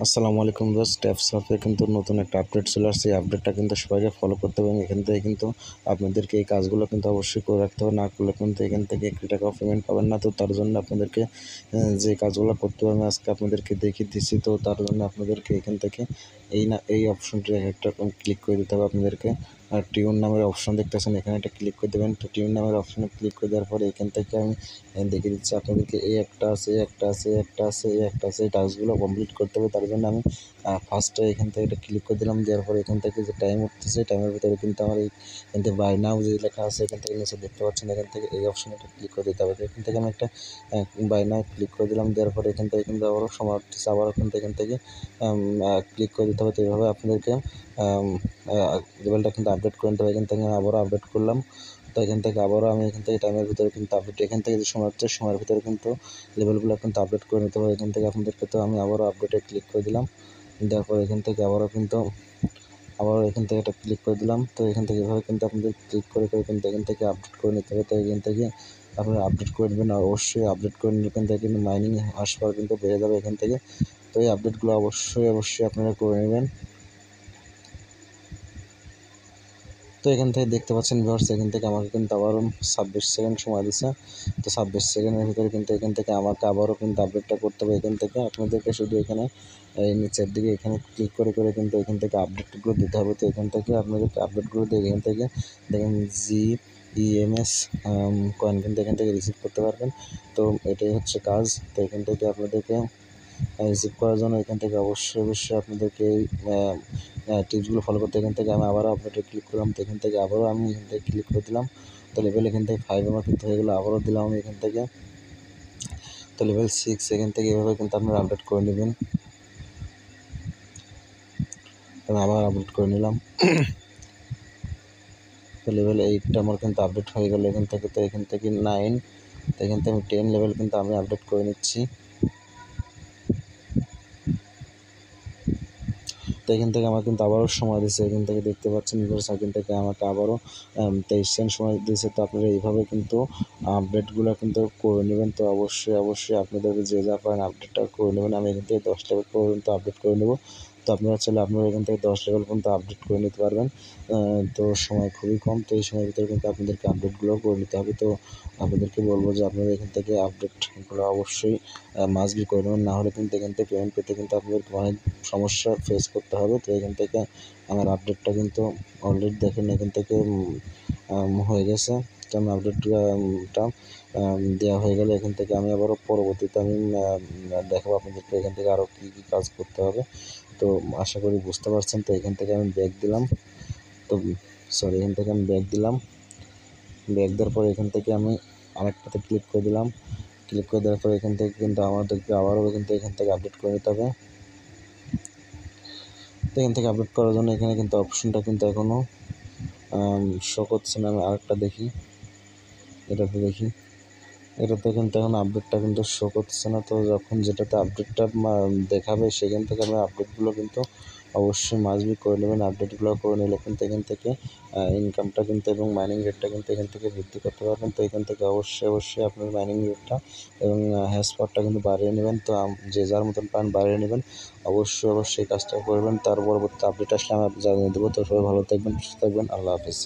আসসালামু আলাইকুম viewers, taps অ্যাপে কিন্তু নতুন একটা আপডেট চলে আসছে। এই আপডেটটা কিন্তু সবাইকে ফলো করতে হবে এবং এখান থেকে কিন্তু আপনাদেরকে এই কাজগুলো কিন্তু অবশ্যই করে রাখতে হবে। না করলে কিন্তু এখান থেকে 1 টাকাও পেমেন্ট পাবেন না। তো তার জন্য আপনাদেরকে যে কাজগুলো করতে হবে আমি আজকে আপনাদেরকে দেখিয়ে দিচ্ছি। তো তার জন্য আপনাদেরকে এখান থেকে এই অপশনটি একটা ক্লিক করে দিতে হবে আপনাদেরকে। আর টিউন নামের অপশন দেখতেছেন, এখানে একটা ক্লিক করে দেবেন। তো টিউন নামের অপশনে ক্লিক করে দেওয়ার পরে এখান থেকে আমি দেখিয়ে দিচ্ছি আপনাদেরকে। এই একটা আছে, এই টাস্কগুলো কমপ্লিট করতে হবে। তার জন্য আমি ফার্স্টে এখান থেকে এটা ক্লিক করে দিলাম। দেওয়ার পরে এখান থেকে যে টাইম উঠতেছে, টাইমের ভিতরে কিন্তু আমার এখান থেকে বাই নাও যে লেখা আছে, এখান থেকে নিচে দেখতে পাচ্ছেন, এখান থেকে এই অপশনে একটা ক্লিক করে দিতে হবে। তো এখান থেকে আমি একটা বাই নাও ক্লিক করে দিলাম। দেওয়ার পরে এখান থেকে কিন্তু আবারও সময় উঠতেছে, আবার এখান থেকে ক্লিক করে দিতে হবে। তো এইভাবে আপনাদেরকে লেভেলটা কিন্তু আপডেট করে নিতে হবে। এখান থেকে আমি আবারও আপডেট করলাম। তো এখান থেকে আবারও আমি এখান থেকে টাইমের ভিতরে কিন্তু আপডেট, এখান থেকে যে সময় হচ্ছে সময়ের ভিতরে কিন্তু লেভেলগুলো কিন্তু আপডেট করে নিতে হবে। এখান থেকে আপনাদেরকে তো আমি আবারও আপডেটে ক্লিক করে দিলাম। দেওয়ার পর এখান থেকে আবারও এখান থেকে এটা ক্লিক করে দিলাম। তো এখান থেকে এভাবে কিন্তু আপনাদের ক্লিক করে কিন্তু এখান থেকে আপডেট করে নিতে হবে। তো এখান থেকে আপনারা আপডেট করে নেবেন, আর অবশ্যই আপডেট করে নিলে এখান থেকে কিন্তু মাইনিং আসবার কিন্তু বেড়ে যাবে এখান থেকে। তো এই আপডেটগুলো অবশ্যই আপনারা করে নেবেন। তো এখান থেকে দেখতে পাচ্ছেন ভিউয়ার্স, এখান থেকে আমাকে কিন্তু আবারও 26 সেকেন্ড সময় দিচ্ছে। তো 26 সেকেন্ডের ভিতরে কিন্তু এখান থেকে আমাকে আবারও কিন্তু আপডেটটা করতে হবে। এখান থেকে আপনাদেরকে শুধু এখানে এই নিচের দিকে এখানে ক্লিক করে কিন্তু এখান থেকে আপডেটগুলো দিতে হবে। তো এখান থেকে আপনাদেরকে আপডেটগুলো দিয়ে এখান থেকে দেখেন GEMS কয়েন কিন্তু এখান থেকে রিসিভ করতে পারবেন। তো এটাই হচ্ছে কাজ। তো এখান থেকে আপনাদেরকে রিসিভ করার জন্য এখান থেকে অবশ্যই আপনাদেরকে এই টিপসগুলো ফলো করতে এখান থেকে আমি আবারও আপডেটে ক্লিক করলাম। তো এখান থেকে আবারও আমি এখান থেকে ক্লিক করে দিলাম। তো লেভেল এখান থেকে 5 আমার কিন্তু হয়ে গেলো। আবারও দিলাম আমি এখান থেকে। তো লেভেল 6 এখান থেকে এভাবে কিন্তু আপনারা আপডেট করে নেবেন। আমি আবার আপডেট করে নিলাম। তো লেভেল 8 আমার কিন্তু আপডেট হয়ে গেল এখান থেকে। তো এখান থেকে 9, তো এখান থেকে আমি 10 লেভেল কিন্তু আমি আপডেট করে নিচ্ছি। তো এখান থেকে আমার কিন্তু আবারও সময় দিচ্ছে, এখান থেকে দেখতে পাচ্ছেন এখান থেকে আমাকে আবারও 23 সেকেন্ড সময় দিয়েছে। তো আপনারা এইভাবে কিন্তু আপডেটগুলো কিন্তু করে নেবেন। তো অবশ্যই আপনাদের যে যা পারেন আপডেটটা করে নেবেন। আমি এখান থেকে 10 লেভেল পর্যন্ত আপডেট করে নেব। তো আপনারা চাইলে আপনারা এখান থেকে 10 লেভেল পর্যন্ত আপডেট করে নিতে পারবেন। তো সময় খুবই কম, তো এই সময়ের ভিতরে কিন্তু আপনাদেরকে আপডেটগুলো করে নিতে হবে। তো আপনাদেরকে বলবো যে আপনারা এখান থেকে আপডেটগুলো অবশ্যই মাস্ট বি করে নেবেন। না হলে কিন্তু এখান থেকে পেমেন্ট পেতে কিন্তু আপনাদেরকে অনেক সমস্যা ফেস করতে হবে। তো এখান থেকে আমার আপডেটটা কিন্তু অলরেডি দেখেন এখান থেকে হয়ে গেছে। তো আমি আপডেটটা দেওয়া হয়ে গেলে এখান থেকে আমি আবারও পরবর্তীতে আমি দেখাবো আপনাদেরকে এখান থেকে আরও কী কাজ করতে হবে। তো আশা করি বুঝতে পারছেন। তো এখান থেকে আমি ব্যাক দিলাম। তো এখান থেকে আমি ব্যাক দিলাম। ব্যাক দেওয়ার পরে এখান থেকে আমি আরেকটাতে ক্লিক করে দিলাম। ক্লিক করে দেওয়ার পরে এখান থেকে কিন্তু আমাদেরকে আবারও কিন্তু এখান থেকে আপডেট করে নিতে হবে। তো এখান থেকে আপডেট করার জন্য এখানে কিন্তু অপশনটা কিন্তু এখনও শো করছে না। আমি আরেকটা দেখি, এটাতে দেখি, এটাতে কিন্তু এখন আপডেটটা কিন্তু শো করছে না। তো যখন যেটাতে আপডেটটা দেখাবে সেখান থেকে আমরা আপডেটগুলো কিন্তু অবশ্যই মাস্ট বি করে নেবেন। আপডেটগুলো করে নিলে কিন্তু এখান থেকে ইনকামটা কিন্তু এবং মাইনিং রেটটা কিন্তু এখান থেকে বৃদ্ধি করতে পারবেন। তো এখান থেকে অবশ্যই আপনার মাইনিং রেটটা এবং হ্যাশ পাওয়ারটা কিন্তু বাড়িয়ে নেবেন। তো যে যার মতন পান বাড়িয়ে নেবেন। অবশ্যই কাজটা করবেন। তার পরবর্তী আপডেট আসলে আমি জানিয়ে দেবো। তো সবাই ভালো থাকবেন, সুস্থ থাকবেন। আল্লাহ হাফেজ।